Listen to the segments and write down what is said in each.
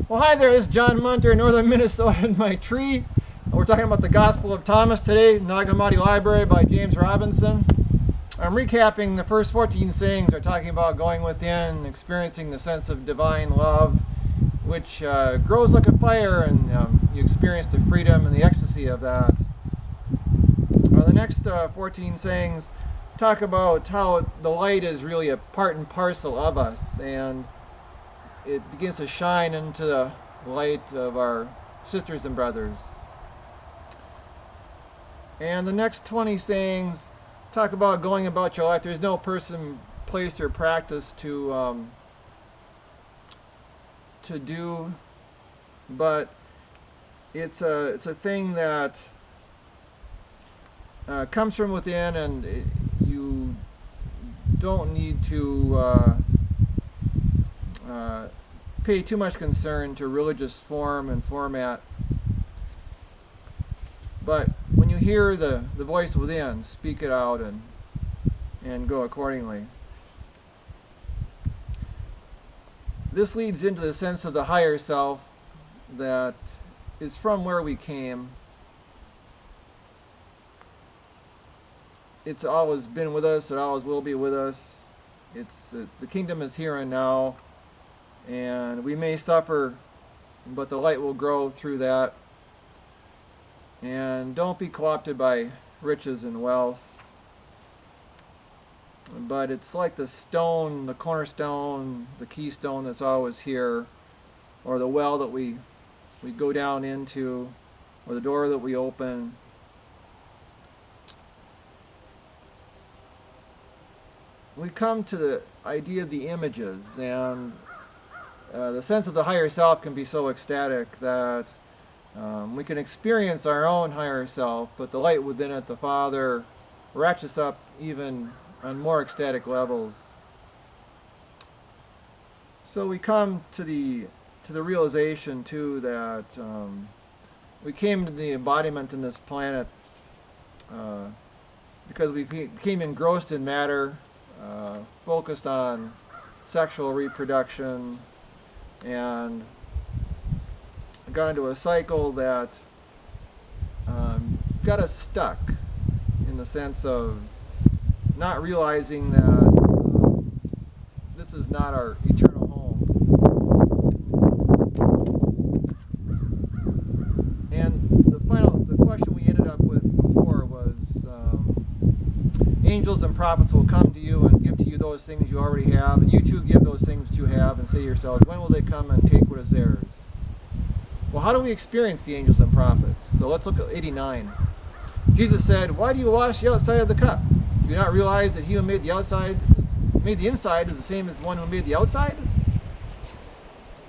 Well, hi there, this is John Munter, northern Minnesota in my tree. We're talking about the Gospel of Thomas today, Nagamati Library by James Robinson. I'm recapping the first 14 sayings. Are talking about going within, experiencing the sense of divine love, which grows like a fire, and you experience the freedom and the ecstasy of that. The next 14 sayings talk about how the light is really a part and parcel of us, and it begins to shine into the light of our sisters and brothers. And the next 20 sayings talk about going about your life. There's no person, place, or practice to do, but it's a thing that comes from within, and you don't need to pay too much concern to religious form and format. But when you hear the voice within, speak it out and go accordingly. This leads into the sense of the higher self that is from where we came. It's always been with us, it always will be with us. The kingdom is here and now, and we may suffer, but the light will grow through that. And don't be co-opted by riches and wealth. But it's like the stone, the cornerstone, the keystone that's always here, or the well that we go down into, or the door that we open. We come to the idea of the images, and the sense of the higher self can be so ecstatic that we can experience our own higher self, but the light within it, the Father, ratchets up even on more ecstatic levels. So we come to the realization too that we came to the embodiment in this planet because we became engrossed in matter, focused on sexual reproduction, and got into a cycle that got us stuck in the sense of not realizing that this is not our eternal home. And the question we ended up with before was, angels and prophets will come to you and give to you those things you already have, and you too give those things that you have, and say to yourselves, when will they come and take what is theirs? Well, how do we experience the angels and prophets? So let's look at 89. Jesus said, why do you wash the outside of the cup? Do you not realize that he who made the inside is the same as one who made the outside?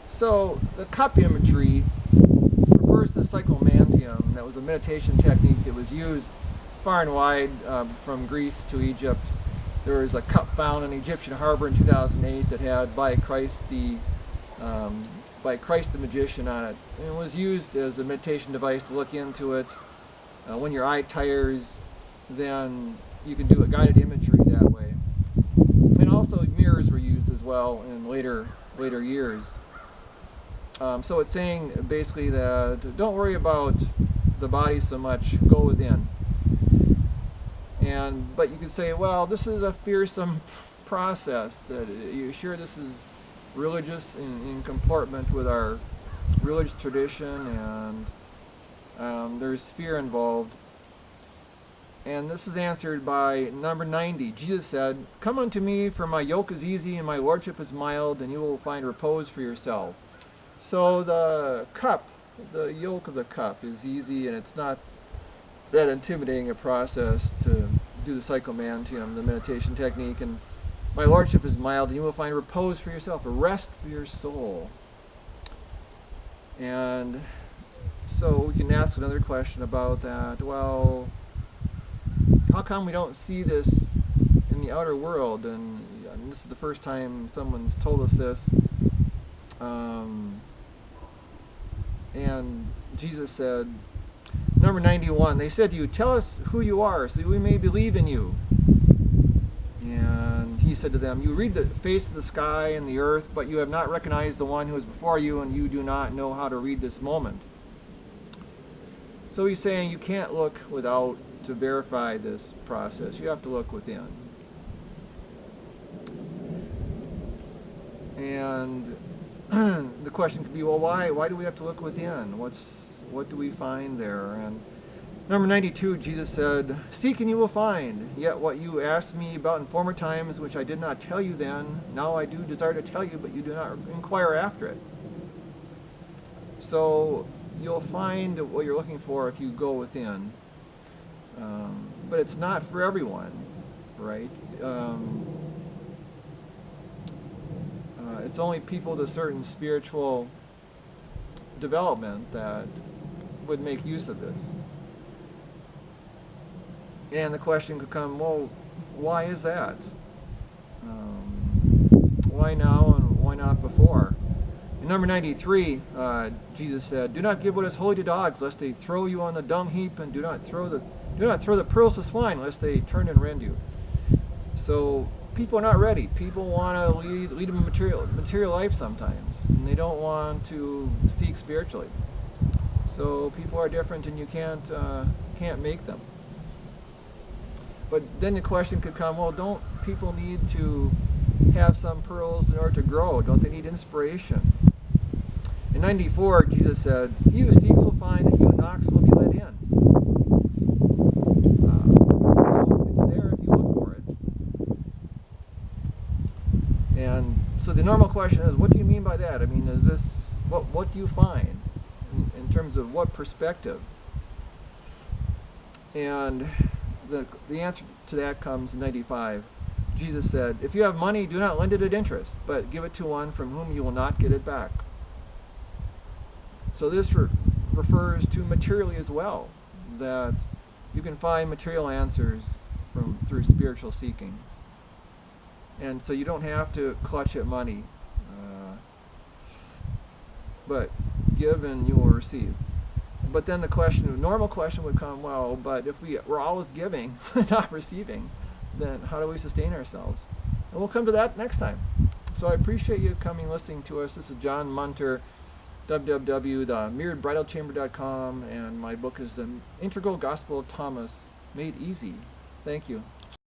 So the cup imagery refers to the psychomantium. That was a meditation technique that was used far and wide, from Greece to Egypt. There was a cup found in an Egyptian harbor in 2008 that had by Christ the magician on it. And it was used as a meditation device to look into it. When your eye tires, then you can do a guided imagery that way. And also mirrors were used as well in later years. So it's saying basically that don't worry about the body so much, go within. But you could say, well, this is a fearsome process. That you're sure this is religious in comportment with our religious tradition, and there's fear involved. And this is answered by number 90. Jesus said, come unto me, for my yoke is easy and my lordship is mild, and you will find repose for yourself. So the yoke of the cup is easy, and it's not that intimidating a process to do the psychomantium, the meditation technique, and my lordship is mild, and you will find repose for yourself, a rest for your soul. And so we can ask another question about that. Well, how come we don't see this in the outer world? And this is the first time someone's told us this. And Jesus said, number 91, they said to you, tell us who you are so we may believe in you. And he said to them, "You read the face of the sky and the earth, but you have not recognized the one who is before you, and you do not know how to read this moment." So he's saying you can't look without to verify this process. You have to look within. And the question could be, well, why do we have to look within? What do we find there? And number 92, Jesus said, "Seek and you will find. Yet what you asked me about in former times, which I did not tell you then, now I do desire to tell you, but you do not inquire after it." So you'll find what you're looking for if you go within. But it's not for everyone, right? It's only people with a certain spiritual development that would make use of this. And the question could come, well, why is that? Why now and why not before? In number 93, Jesus said, "Do not give what is holy to dogs, lest they throw you on the dung heap, and do not throw the pearls to swine, lest they turn and rend you." So people are not ready. People want to lead a material life sometimes, and they don't want to seek spiritually. So people are different, and you can't make them. But then the question could come, well, don't people need to have some pearls in order to grow? Don't they need inspiration? In 94, Jesus said, "He who seeks will find, and he who knocks will be let in." So it's there if you look for it. And so the normal question is, what do you mean by that? I mean, is this, what do you find in terms of what perspective? And the answer to that comes in 95. Jesus said, "If you have money, do not lend it at interest, but give it to one from whom you will not get it back." So this refers to materially as well, that you can find material answers through spiritual seeking. And so you don't have to clutch at money, but give and you will receive. But then the normal question would come, well, but if we're always giving, not receiving, then how do we sustain ourselves? And we'll come to that next time. So I appreciate you coming, listening to us. This is John Munter, www.mirroredbridalchamber.com, and my book is The Integral Gospel of Thomas, Made Easy. Thank you.